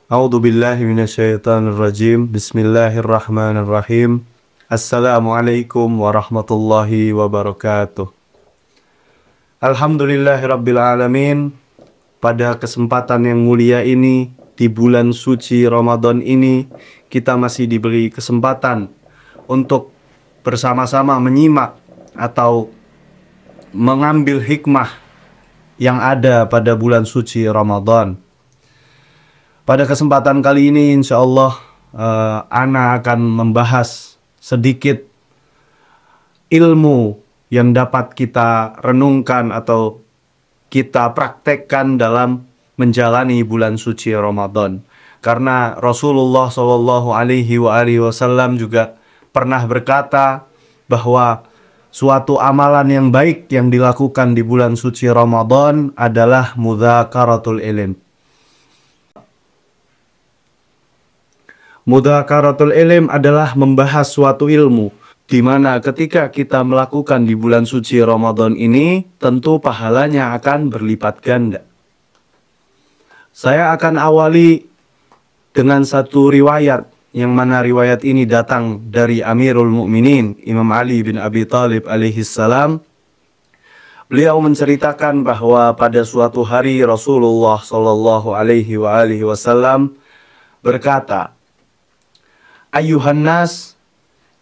A'udzu billahi minasyaitonir rajim. Bismillahirrahmanirrahim. Assalamualaikum warahmatullahi wabarakatuh. Alhamdulillahirabbil alamin. Pada kesempatan yang mulia ini, di bulan suci Ramadan ini, kita masih diberi kesempatan untuk bersama-sama menyimak atau mengambil hikmah yang ada pada bulan suci Ramadan. Pada kesempatan kali ini insya Allah Ana akan membahas sedikit ilmu yang dapat kita renungkan atau kita praktekkan dalam menjalani bulan suci Ramadan. Karena Rasulullah SAW juga pernah berkata bahwa suatu amalan yang baik yang dilakukan di bulan suci Ramadan adalah mudzakaratul ilm. Mudzakaratul ilm adalah membahas suatu ilmu, di mana ketika kita melakukan di bulan suci Ramadan ini, tentu pahalanya akan berlipat ganda. Saya akan awali dengan satu riwayat, yang mana riwayat ini datang dari Amirul Mukminin Imam Ali bin Abi Thalib alaihi salam. Beliau menceritakan bahwa pada suatu hari Rasulullah Shallallahu alaihi wasallam berkata, "Ayyuhan nas,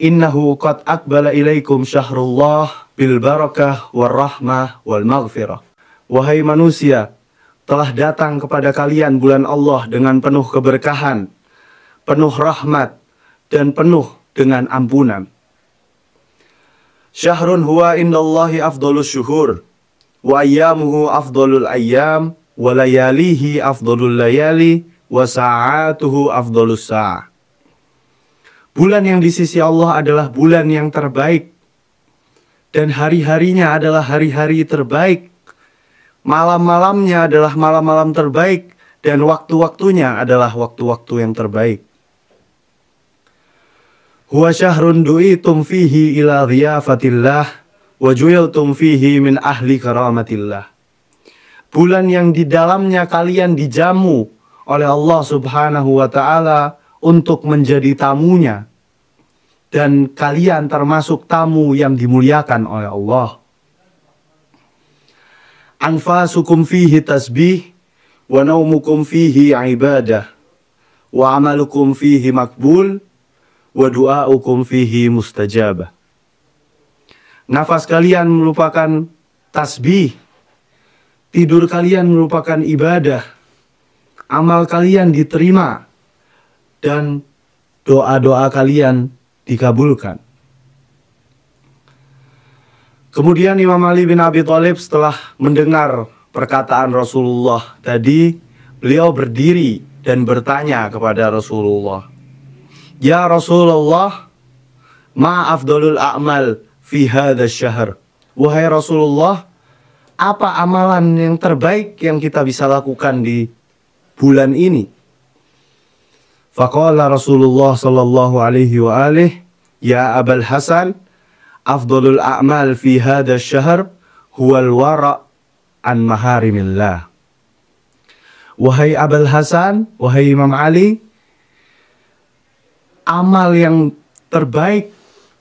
innahu qad aqbala ilaikum syahrullah bil barakah war rahmah wal maghfirah." Wahai manusia, telah datang kepada kalian bulan Allah dengan penuh keberkahan, penuh rahmat, dan penuh dengan ampunan. Syahrun huwa indallahi afdalus syuhur, wa ayyamuhu afdalul ayyam, wa layalihi afdalul layali, wa sa'atuhu afdalus sa'ah. Bulan yang di sisi Allah adalah bulan yang terbaik, dan hari-harinya adalah hari-hari terbaik. Malam-malamnya adalah malam-malam terbaik, dan waktu-waktunya adalah waktu-waktu yang terbaik. Huwa syahrun du'itum fihi ila dhiyafatillah, wa ju'iltum fihi min ahli karamatillah. Bulan yang di dalamnya kalian dijamu oleh Allah Subhanahu wa ta'ala untuk menjadi tamunya, dan kalian termasuk tamu yang dimuliakan oleh Allah. Anfasukum fihi tasbih, wa naumukum fihi ibadah, wa amalukum fihi makbul, wa du'aukum fihi mustajabah. Nafas kalian merupakan tasbih, tidur kalian merupakan ibadah, amal kalian diterima, dan doa-doa kalian dikabulkan. Kemudian Imam Ali bin Abi Thalib setelah mendengar perkataan Rasulullah tadi, beliau berdiri dan bertanya kepada Rasulullah, "Ya Rasulullah, ma afdalul a'mal fi hadzal syahr?" Wahai Rasulullah, apa amalan yang terbaik yang kita bisa lakukan di bulan ini? Faqala Rasulullah sallallahu alaihi wa alihi, "Ya Abul Hasan, afdalul a'mal fi hadzal syahr huwal wara' an maharimillah." Wahai Abul Hasan, wahai Imam Ali, amal yang terbaik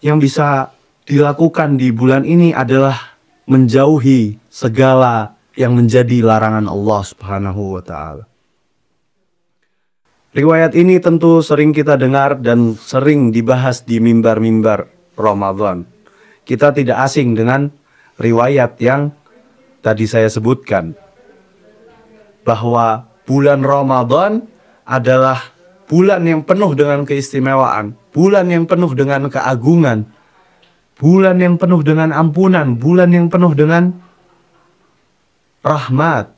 yang bisa dilakukan di bulan ini adalah menjauhi segala yang menjadi larangan Allah Subhanahu wa ta'ala. Riwayat ini tentu sering kita dengar dan sering dibahas di mimbar-mimbar Ramadan. Kita tidak asing dengan riwayat yang tadi saya sebutkan, bahwa bulan Ramadan adalah bulan yang penuh dengan keistimewaan, bulan yang penuh dengan keagungan, bulan yang penuh dengan ampunan, bulan yang penuh dengan rahmat.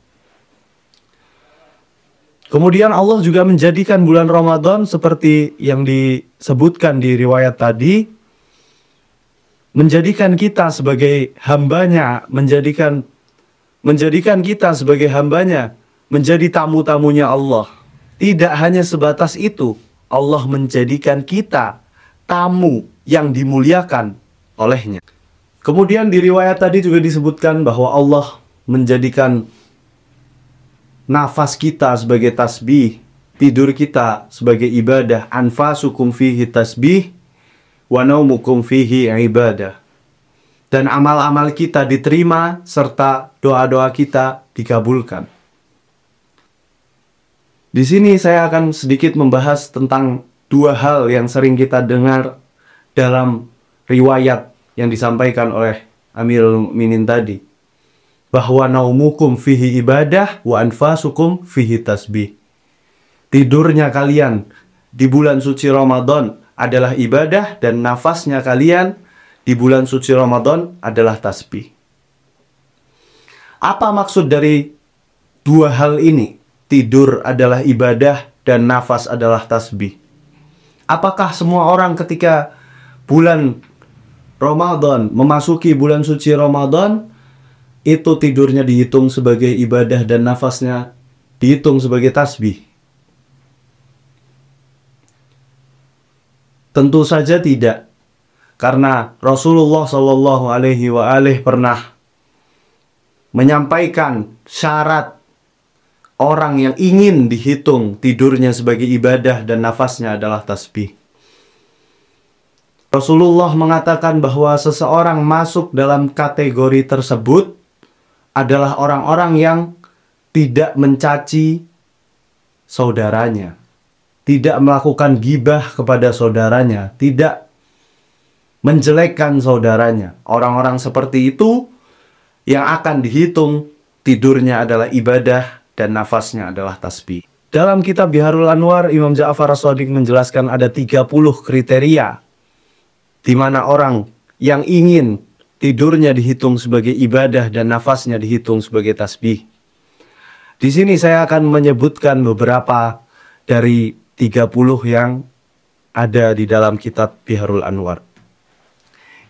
Kemudian Allah juga menjadikan bulan Ramadan seperti yang disebutkan di riwayat tadi, menjadikan kita sebagai hambanya, menjadikan kita sebagai hambanya, menjadi tamu-tamunya Allah. Tidak hanya sebatas itu, Allah menjadikan kita tamu yang dimuliakan olehnya. Kemudian di riwayat tadi juga disebutkan bahwa Allah menjadikan nafas kita sebagai tasbih, tidur kita sebagai ibadah, anfasukum fihi tasbih wa naumukum fihi ibadah. Dan amal-amal kita diterima serta doa-doa kita dikabulkan. Di sini saya akan sedikit membahas tentang dua hal yang sering kita dengar dalam riwayat yang disampaikan oleh Amirul Mukminin tadi, bahwa naumukum fihi ibadah wa anfasukum fihi tasbih. Tidurnya kalian di bulan suci Ramadan adalah ibadah dan nafasnya kalian di bulan suci Ramadan adalah tasbih. Apa maksud dari dua hal ini? Tidur adalah ibadah dan nafas adalah tasbih. Apakah semua orang ketika bulan Ramadan, memasuki bulan suci Ramadan, itu tidurnya dihitung sebagai ibadah dan nafasnya dihitung sebagai tasbih? Tentu saja tidak. Karena Rasulullah Shallallahu Alaihi Wasallam pernah menyampaikan syarat orang yang ingin dihitung tidurnya sebagai ibadah dan nafasnya adalah tasbih. Rasulullah mengatakan bahwa seseorang masuk dalam kategori tersebut adalah orang-orang yang tidak mencaci saudaranya, tidak melakukan gibah kepada saudaranya, tidak menjelekkan saudaranya. Orang-orang seperti itu yang akan dihitung tidurnya adalah ibadah dan nafasnya adalah tasbih. Dalam kitab Biharul Anwar, Imam Ja'far As-Shadiq menjelaskan ada 30 kriteria di mana orang yang ingin tidurnya dihitung sebagai ibadah dan nafasnya dihitung sebagai tasbih. Di sini saya akan menyebutkan beberapa dari 30 yang ada di dalam kitab Biharul Anwar.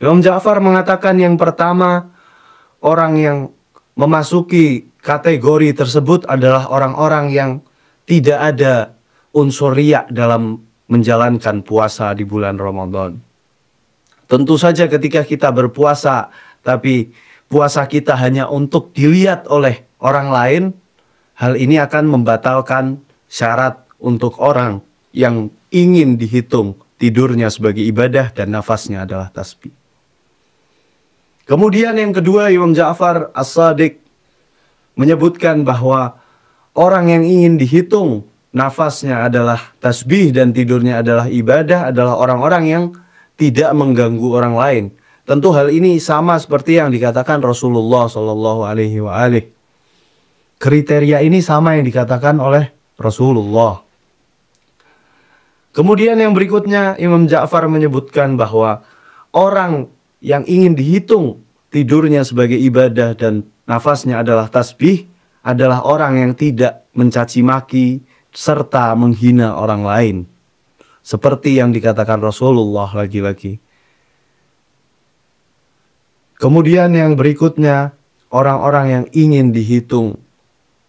Imam Ja'far mengatakan yang pertama, orang yang memasuki kategori tersebut adalah orang-orang yang tidak ada unsur riya dalam menjalankan puasa di bulan Ramadan. Tentu saja ketika kita berpuasa, tapi puasa kita hanya untuk dilihat oleh orang lain, hal ini akan membatalkan syarat untuk orang yang ingin dihitung tidurnya sebagai ibadah dan nafasnya adalah tasbih. Kemudian yang kedua, Imam Ja'far As-Shadiq menyebutkan bahwa orang yang ingin dihitung nafasnya adalah tasbih dan tidurnya adalah ibadah adalah orang-orang yang tidak mengganggu orang lain. Tentu hal ini sama seperti yang dikatakan Rasulullah Shallallahu Alaihi Wasallam. Kriteria ini sama yang dikatakan oleh Rasulullah. Kemudian yang berikutnya, Imam Ja'far menyebutkan bahwa orang yang ingin dihitung tidurnya sebagai ibadah dan nafasnya adalah tasbih adalah orang yang tidak mencaci maki serta menghina orang lain. Seperti yang dikatakan Rasulullah lagi-lagi. Kemudian yang berikutnya, orang-orang yang ingin dihitung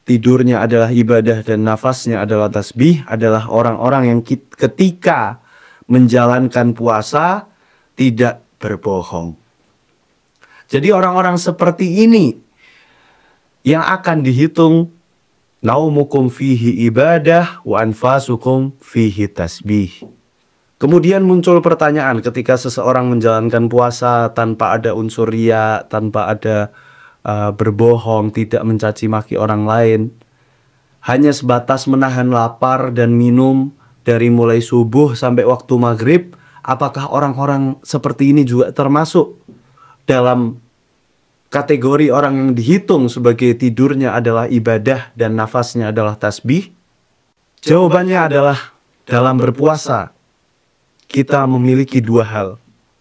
tidurnya adalah ibadah dan nafasnya adalah tasbih adalah orang-orang yang ketika menjalankan puasa tidak berbohong. Jadi orang-orang seperti ini yang akan dihitung naumukum fihi ibadah wa anfasukum fihi tasbih. Kemudian muncul pertanyaan ketika seseorang menjalankan puasa tanpa ada unsur riya, tanpa ada berbohong, tidak mencaci maki orang lain, hanya sebatas menahan lapar dan minum dari mulai subuh sampai waktu maghrib. Apakah orang-orang seperti ini juga termasuk dalam kategori orang yang dihitung sebagai tidurnya adalah ibadah dan nafasnya adalah tasbih? Jawabannya adalah dalam berpuasa kita memiliki dua hal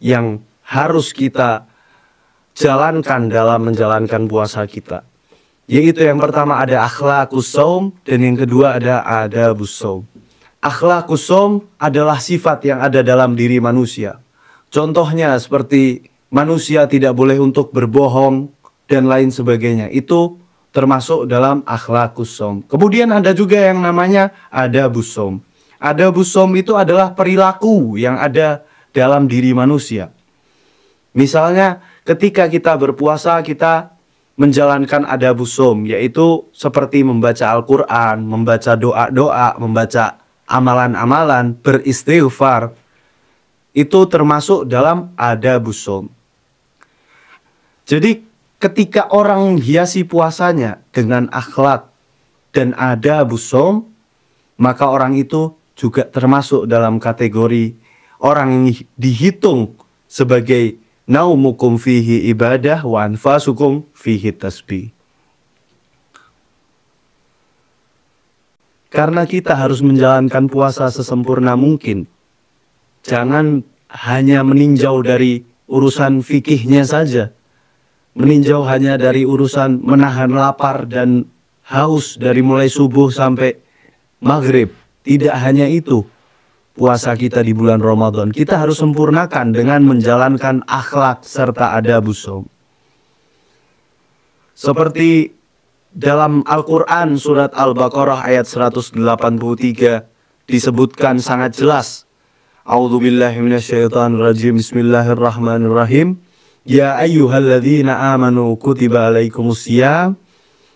yang harus kita jalankan dalam menjalankan puasa kita. Yaitu yang pertama ada akhlaqus shaum dan yang kedua ada adabus shaum. Akhlaqus shaum adalah sifat yang ada dalam diri manusia. Contohnya seperti manusia tidak boleh untuk berbohong dan lain sebagainya. Itu termasuk dalam akhlaqus shaum. Kemudian ada juga yang namanya adabus shaum. Adabus shaum itu adalah perilaku yang ada dalam diri manusia. Misalnya ketika kita berpuasa kita menjalankan adabus shaum, yaitu seperti membaca Al-Quran, membaca doa-doa, membaca amalan-amalan, beristighfar, itu termasuk dalam adabus shaum. Jadi ketika orang hiasi puasanya dengan akhlak dan adabus shaum, maka orang itu juga termasuk dalam kategori orang yang dihitung sebagai naumukum fihi ibadah wa anfasukum fihi tasbih. Karena kita harus menjalankan puasa sesempurna mungkin. Jangan hanya meninjau dari urusan fikihnya saja. Meninjau hanya dari urusan menahan lapar dan haus dari mulai subuh sampai maghrib. Tidak hanya itu puasa kita di bulan Ramadan. Kita harus sempurnakan dengan menjalankan akhlak serta adabus shaum. Seperti dalam Al-Quran surat Al-Baqarah ayat 183 disebutkan sangat jelas. A'udzubillahi minasyaitonirrajim. Bismillahirrahmanirrahim. Ya ayyuhalladzina amanu kutiba alaikumusiyam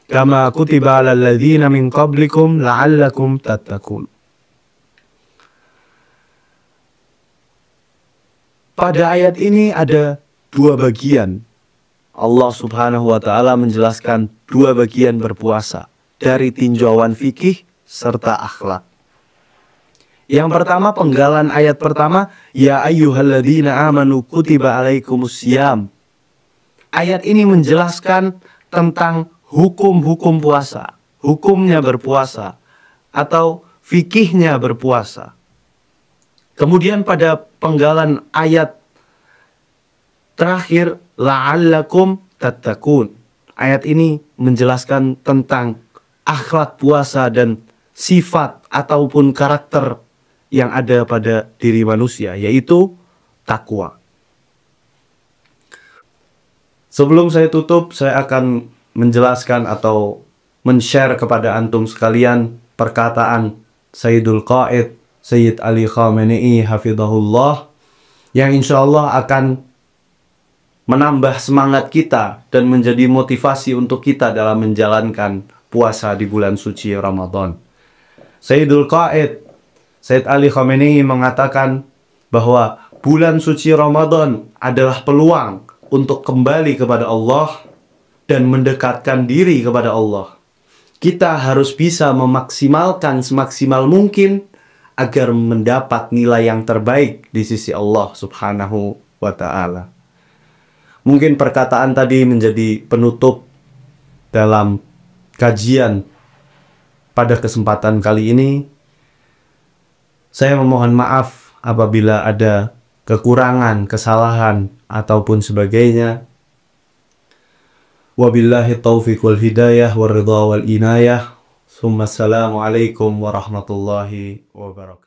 kama kutiba alal ladzina min qablikum la'allakum tattaqun. Pada ayat ini ada dua bagian. Allah Subhanahu wa Ta'ala menjelaskan dua bagian berpuasa dari tinjauan fikih serta akhlak. Yang pertama, penggalan ayat pertama, ya ayyuhalladzina amanu kutiba alaikumusiyam. Ayat ini menjelaskan tentang hukum-hukum puasa, hukumnya berpuasa atau fikihnya berpuasa. Kemudian pada penggalan ayat terakhir, la'allakum tattaqun. Ayat ini menjelaskan tentang akhlak puasa dan sifat ataupun karakter yang ada pada diri manusia, yaitu takwa. Sebelum saya tutup, saya akan menjelaskan atau men-share kepada antum sekalian perkataan Sayyidul Qaid Sayyid Ali Khamenei hafizahullah, yang insya Allah akan menambah semangat kita dan menjadi motivasi untuk kita dalam menjalankan puasa di bulan suci Ramadan. Sayyidul Qaid Sayyid Ali Khamenei mengatakan bahwa bulan suci Ramadan adalah peluang untuk kembali kepada Allah dan mendekatkan diri kepada Allah. Kita harus bisa memaksimalkan semaksimal mungkin agar mendapat nilai yang terbaik di sisi Allah Subhanahu wa Ta'ala. Mungkin perkataan tadi menjadi penutup dalam kajian pada kesempatan kali ini. Saya memohon maaf apabila ada kekurangan, kesalahan, ataupun sebagainya. Wabillahi taufiq wal hidayah wal ridha wal inayah. Assalamualaikum warahmatullahi wabarakatuh.